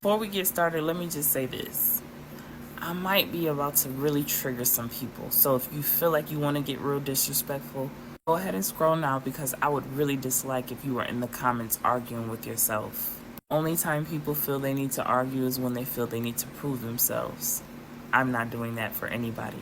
Before we get started, let me just say this. I might be about to really trigger some people, so if you feel like you want to get real disrespectful, go ahead and scroll now because I would really dislike if you were in the comments arguing with yourself. Only time people feel they need to argue is when they feel they need to prove themselves. I'm not doing that for anybody.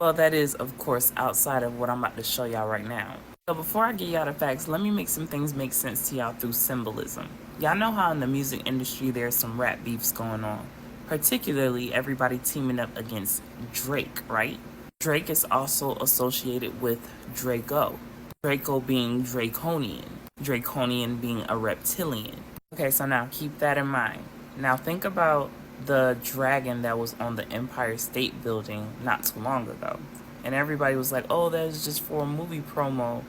Well, that is, of course, outside of what I'm about to show y'all right now. So before I get y'all the facts, let me make some things make sense to y'all through symbolism. Y'all know how in the music industry there's some rap beefs going on. Particularly everybody teaming up against Drake, right? Drake is also associated with Draco. Draco being draconian. Draconian being a reptilian. Okay, so now keep that in mind. Now think about the dragon that was on the Empire State Building not too long ago. And everybody was like, oh, that was just for a movie promo.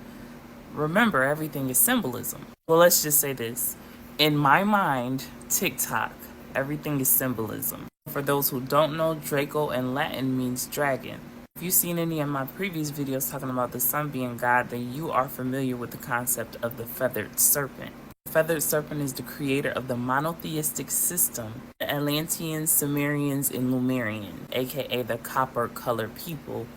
Remember, everything is symbolism. Well, let's just say this. In my mind, TikTok, everything is symbolism. For those who don't know, Draco in Latin means dragon. If you've seen any of my previous videos talking about the sun being God, then you are familiar with the concept of the feathered serpent. The feathered serpent is the creator of the monotheistic system, the Atlanteans, Sumerians, and Lemurian, aka the copper-colored people,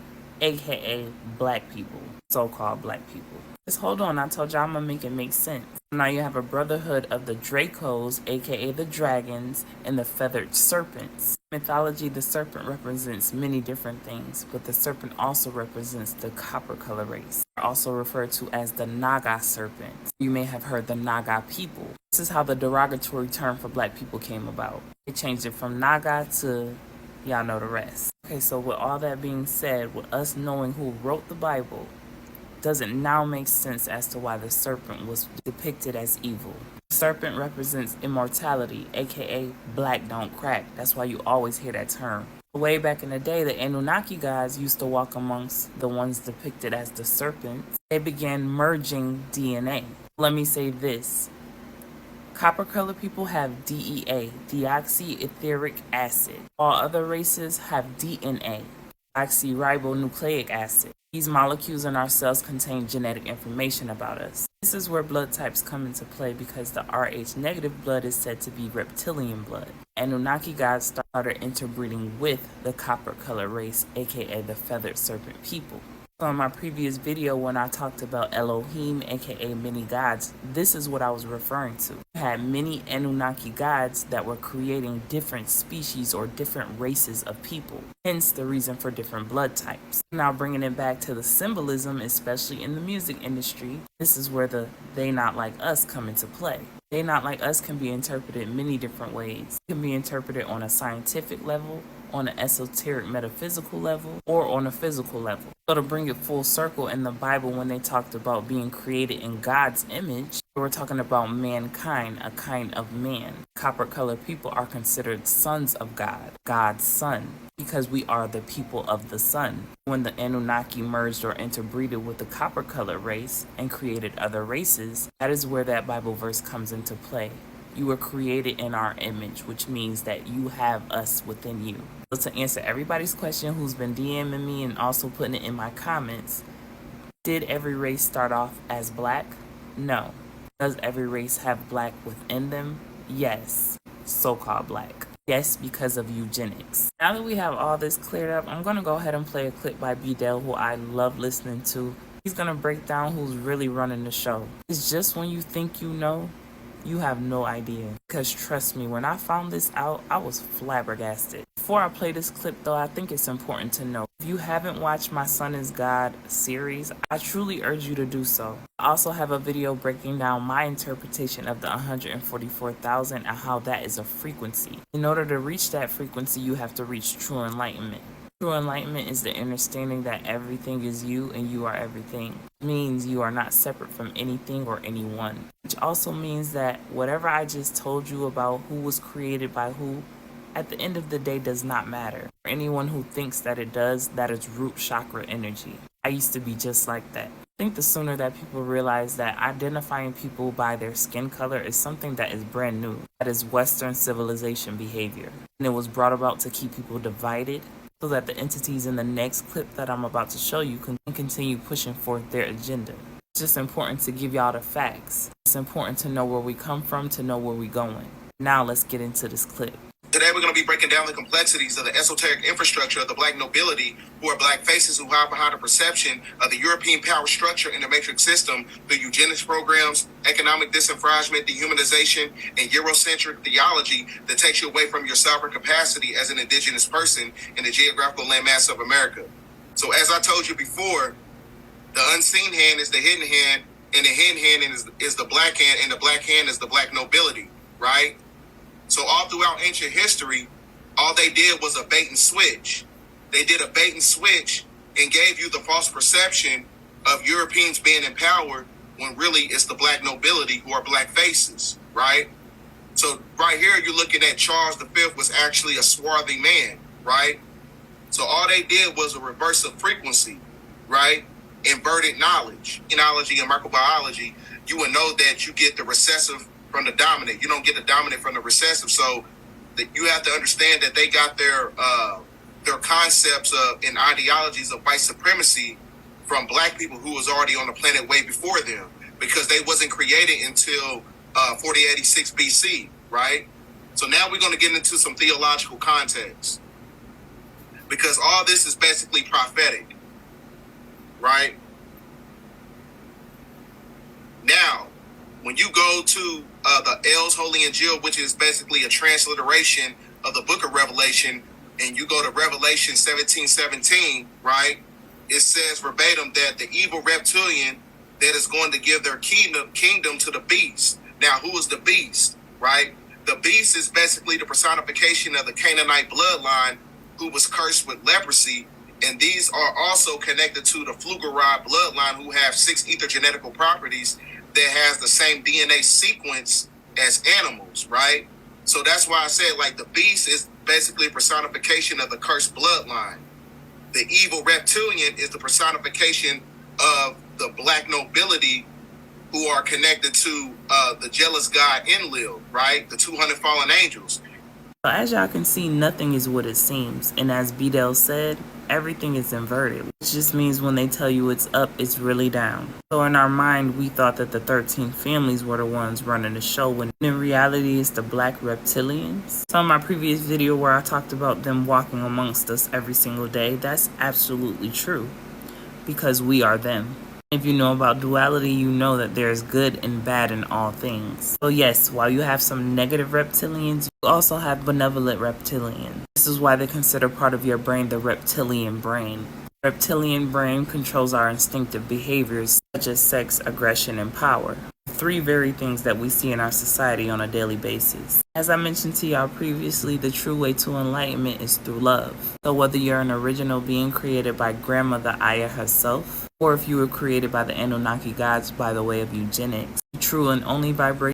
aka black people, so-called black people. Just hold on, I told y'all I'm gonna make it make sense. Now you have a brotherhood of the Dracos, aka the dragons, and the feathered serpents. In mythology, the serpent represents many different things, but the serpent also represents the copper color race. They're also referred to as the Naga serpents. You may have heard the Naga people. This is how the derogatory term for black people came about. They changed it from Naga to y'all know the rest. Okay, so with all that being said, with us knowing who wrote the Bible, does it now make sense as to why the serpent was depicted as evil? The serpent represents immortality, aka black don't crack. That's why you always hear that term. Way back in the day, the Anunnaki gods used to walk amongst the ones depicted as the serpents. They began merging DNA. Let me say this. Copper colored people have DEA, deoxyetheric acid. All other races have DNA, deoxyribonucleic acid. These molecules in our cells contain genetic information about us. This is where blood types come into play because the Rh negative blood is said to be reptilian blood. Anunnaki gods started interbreeding with the copper color race, aka the feathered serpent people. So in my previous video when I talked about Elohim, aka many gods, this is what I was referring to. You had many Anunnaki gods that were creating different species or different races of people, hence the reason for different blood types. Now bringing it back to the symbolism, especially in the music industry, this is where the they not like us come into play. They not like us can be interpreted many different ways. It can be interpreted on a scientific level, on an esoteric metaphysical level, or on a physical level. So to bring it full circle, in the Bible when they talked about being created in God's image, they were talking about mankind, a kind of man. Copper colored people are considered sons of God, God's son, because we are the people of the sun. When the Anunnaki merged or interbreeded with the copper colored race and created other races, that is where that Bible verse comes into play. You were created in our image, which means that you have us within you. So to answer everybody's question who's been DMing me and also putting it in my comments, did every race start off as black? No. Does every race have black within them? Yes. So-called black. Yes, because of eugenics. Now that we have all this cleared up, I'm going to go ahead and play a clip by B-Dell, who I love listening to. He's going to break down who's really running the show. It's just when you think you know, you have no idea. Because trust me, when I found this out, I was flabbergasted. Before I play this clip though, I think it's important to know, if you haven't watched my Son is God series, I truly urge you to do so. I also have a video breaking down my interpretation of the 144,000 and how that is a frequency. In order to reach that frequency, you have to reach true enlightenment. True enlightenment is the understanding that everything is you and you are everything. It means you are not separate from anything or anyone. Which also means that whatever I just told you about who was created by who, at the end of the day does not matter. For anyone who thinks that it does, that is root chakra energy. I used to be just like that. I think the sooner that people realize that identifying people by their skin color is something that is brand new. That is Western civilization behavior. And it was brought about to keep people divided, so that the entities in the next clip that I'm about to show you can continue pushing forth their agenda. It's just important to give y'all the facts. It's important to know where we come from, to know where we're going. Now let's get into this clip. Today we're going to be breaking down the complexities of the esoteric infrastructure of the black nobility, who are black faces who hide behind a perception of the European power structure in the matrix system through eugenics programs, economic disenfranchisement, dehumanization, and Eurocentric theology that takes you away from your sovereign capacity as an indigenous person in the geographical landmass of America. So as I told you before, the unseen hand is the hidden hand, and the hidden hand is the black hand, and the black hand is the black nobility, right? So all throughout ancient history, all they did was a bait and switch. They did a bait and switch and gave you the false perception of Europeans being in power when really it's the black nobility who are black faces, right? So right here, you're looking at Charles V was actually a swarthy man, right? So all they did was a reverse of frequency, right? Inverted knowledge. In analogy and microbiology, you would know that you get the recessive from the dominant. You don't get the dominant from the recessive. So that you have to understand that they got their concepts of and ideologies of white supremacy from black people who was already on the planet way before them, because they wasn't created until 4086 BC, right? So now we're going to get into some theological context, because all this is basically prophetic, right? Now, when you go to the L's Holy Injil, which is basically a transliteration of the book of Revelation, and you go to Revelation 17:17, right? It says verbatim that the evil reptilian that is going to give their kingdom to the beast. Now, who is the beast, right? The beast is basically the personification of the Canaanite bloodline who was cursed with leprosy. And these are also connected to the Pflugerod bloodline, who have 6 ethergenetical properties that has the same DNA sequence as animals, right? So that's why I said, like, the beast is basically a personification of the cursed bloodline. The evil reptilian is the personification of the black nobility who are connected to the jealous god Enlil, right? The 200 fallen angels. So as y'all can see, nothing is what it seems. And as Bidel said, everything is inverted, which just means when they tell you it's up, it's really down. So in our mind, we thought that the 13 families were the ones running the show, when in reality it's the black reptilians. So in my previous video where I talked about them walking amongst us every single day, that's absolutely true, because we are them. If you know about duality, you know that there's good and bad in all things. So yes, while you have some negative reptilians, you also have benevolent reptilians. This is why they consider part of your brain the reptilian brain. Reptilian brain controls our instinctive behaviors such as sex, aggression, and power. 3 very things that we see in our society on a daily basis. As I mentioned to y'all previously, the true way to enlightenment is through love. So whether you're an original being created by Grandmother Aya herself, or if you were created by the Anunnaki gods by the way of eugenics, the true and only vibration